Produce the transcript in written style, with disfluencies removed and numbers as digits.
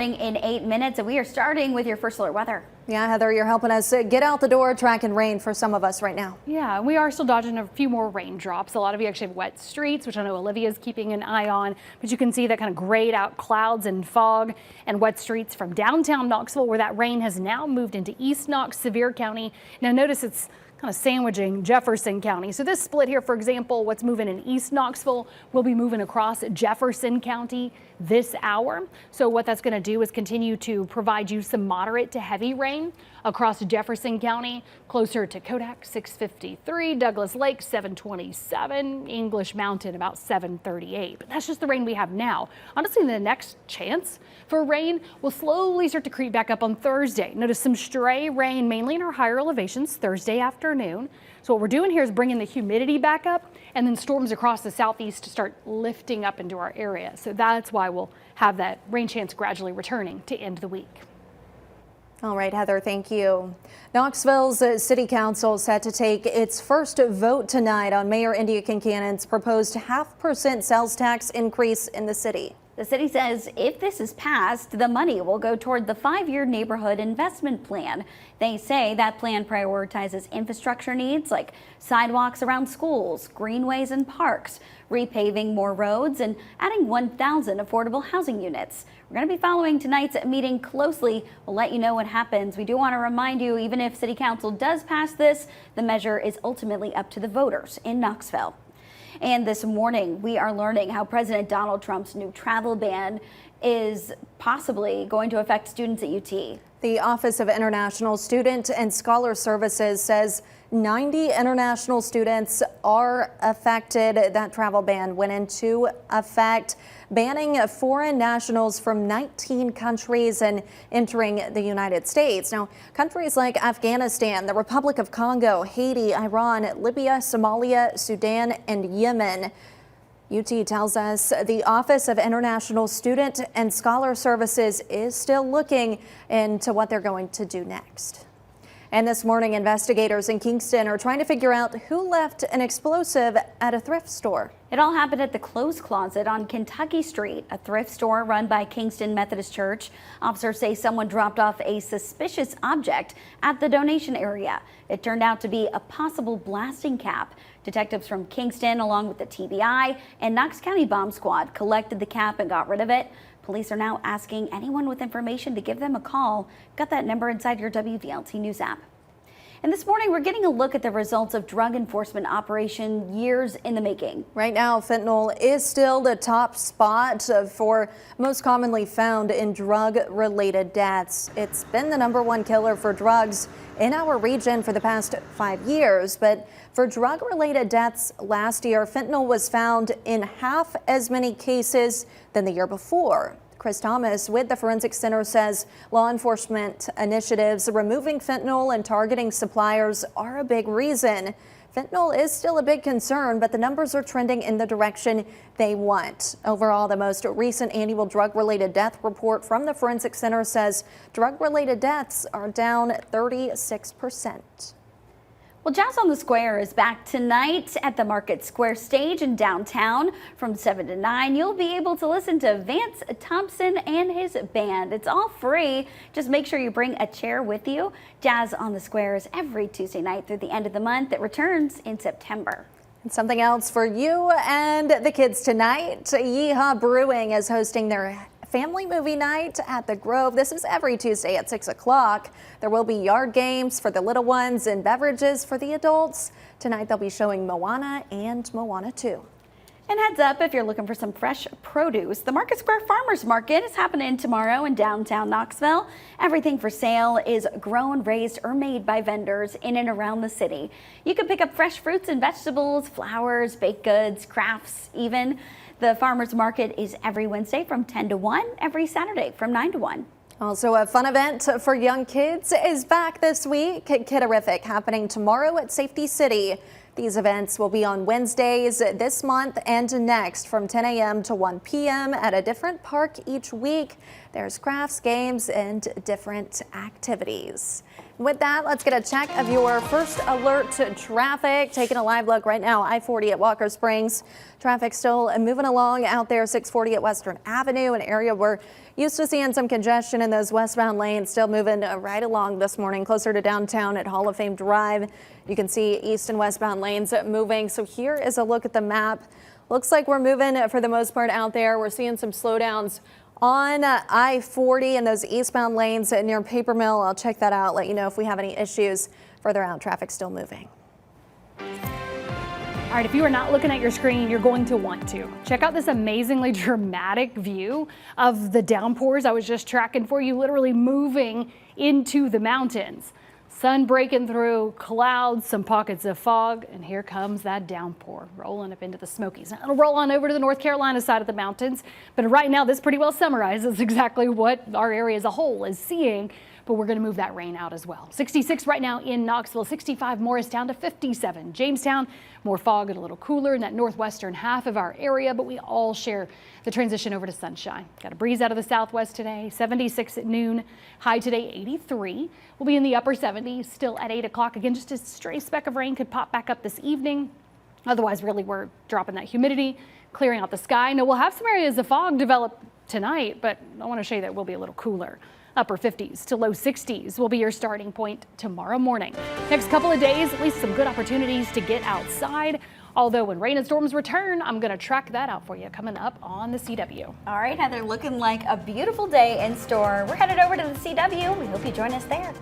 In 8 minutes, and we are starting with your first alert weather. Yeah, Heather, you're helping us get out the door, tracking rain for some of us right now. Yeah, we are still dodging a few more raindrops. A lot of you actually have wet streets, which I know Olivia's keeping an eye on, but you can see that kind of grayed out clouds and fog and wet streets from downtown Knoxville, where that rain has now moved into East Knox, Sevier County. Now notice it's kind of sandwiching Jefferson County. So this split here, for example, what's moving in East Knoxville will be moving across Jefferson County this hour. So what that's going to do is continue to provide you some moderate to heavy rain across Jefferson County, closer to Kodak 653, Douglas Lake 727, English Mountain about 738. But that's just the rain we have now. Honestly, the next chance for rain will slowly start to creep back up on Thursday. Notice some stray rain mainly in our higher elevations Thursday afternoon. So what we're doing here is bringing the humidity back up, and then storms across the southeast to start lifting up into our area. So that's why we'll have that rain chance gradually returning to end the week. All right, Heather, thank you. Knoxville's City Council set to take its first vote tonight on Mayor India Kincannon's proposed 0.5% sales tax increase in the city. The city says if this is passed, the money will go toward the 5-year neighborhood investment plan. They say that plan prioritizes infrastructure needs like sidewalks around schools, greenways and parks, repaving more roads, and adding 1,000 affordable housing units. We're going to be following tonight's meeting closely. We'll let you know what happens. We do want to remind you, even if City Council does pass this, the measure is ultimately up to the voters in Knoxville. And this morning, we are learning how President Donald Trump's new travel ban is possibly going to affect students at UT. The Office of International Student and Scholar Services says 90 international students are affected. That travel ban went into effect, banning foreign nationals from 19 countries and entering the United States. Now, countries like Afghanistan, the Republic of Congo, Haiti, Iran, Libya, Somalia, Sudan, and Yemen. UT tells us the Office of International Student and Scholar Services is still looking into what they're going to do next. And this morning, investigators in Kingston are trying to figure out who left an explosive at a thrift store. It all happened at the Clothes Closet on Kentucky Street, a thrift store run by Kingston Methodist Church. Officers say someone dropped off a suspicious object at the donation area. It turned out to be a possible blasting cap. Detectives from Kingston, along with the TBI and Knox County Bomb Squad, collected the cap and got rid of it. Police are now asking anyone with information to give them a call. Got that number inside your WVLT News app. And this morning, we're getting a look at the results of drug enforcement operation years in the making. Right now, fentanyl is still the top spot for most commonly found in drug-related deaths. It's been the #1 killer for drugs in our region for the past 5 years. But for drug-related deaths last year, fentanyl was found in half as many cases than the year before. Chris Thomas with the Forensic Center says law enforcement initiatives removing fentanyl and targeting suppliers are a big reason. Fentanyl is still a big concern, but the numbers are trending in the direction they want. Overall, the most recent annual drug-related death report from the Forensic Center says drug-related deaths are down 36%. Well, Jazz on the Square is back tonight at the Market Square stage in downtown from 7 to 9. You'll be able to listen to Vance Thompson and his band. It's all free. Just make sure you bring a chair with you. Jazz on the Square is every Tuesday night through the end of the month. It returns in September. And something else for you and the kids tonight. Yeehaw Brewing is hosting their family movie night at the Grove. This is every Tuesday at 6 o'clock. There will be yard games for the little ones and beverages for the adults. Tonight they'll be showing Moana and Moana 2. And heads up, if you're looking for some fresh produce, the Market Square Farmers Market is happening tomorrow in downtown Knoxville. Everything for sale is grown, raised, or made by vendors in and around the city. You can pick up fresh fruits and vegetables, flowers, baked goods, crafts even. The Farmers Market is every Wednesday from 10 to 1, every Saturday from 9 to 1. Also, a fun event for young kids is back this week. Kiderific happening tomorrow at Safety City. These events will be on Wednesdays this month and next from 10 a.m. to 1 p.m. at a different park each week. There's crafts, games, and different activities. With that, let's get a check of your first alert to traffic. Taking a live look right now, I-40 at Walker Springs. Traffic still moving along out there, 640 at Western Avenue, an area we're used to seeing some congestion in those westbound lanes. Still moving right along this morning, closer to downtown at Hall of Fame Drive. You can see east and westbound lanes moving. So here is a look at the map. Looks like we're moving for the most part out there. We're seeing some slowdowns on I-40 and those eastbound lanes near Paper Mill. I'll check that out, let you know if we have any issues further out. Traffic still moving. All right, if you are not looking at your screen, you're going to want to. Check out this amazingly dramatic view of the downpours I was just tracking for you, literally moving into the mountains. Sun breaking through, clouds, some pockets of fog, and here comes that downpour rolling up into the Smokies. Now, it'll roll on over to the North Carolina side of the mountains, but right now this pretty well summarizes exactly what our area as a whole is seeing. But we're going to move that rain out as well. 66 right now in Knoxville, 65 Morristown to 57. Jamestown, more fog and a little cooler in that northwestern half of our area, but we all share the transition over to sunshine. Got a breeze out of the southwest today, 76 at noon. High today, 83. We'll be in the upper 70s still at 8 o'clock. Again, just a stray speck of rain could pop back up this evening. Otherwise, really, we're dropping that humidity, clearing out the sky. Now, we'll have some areas of fog develop tonight, but I want to show you that it will be a little cooler. Upper 50s to low 60s will be your starting point tomorrow morning. Next couple of days, at least some good opportunities to get outside. Although when rain and storms return, I'm going to track that out for you coming up on the CW. All right, Heather, looking like a beautiful day in store. We're headed over to the CW. We hope you join us there.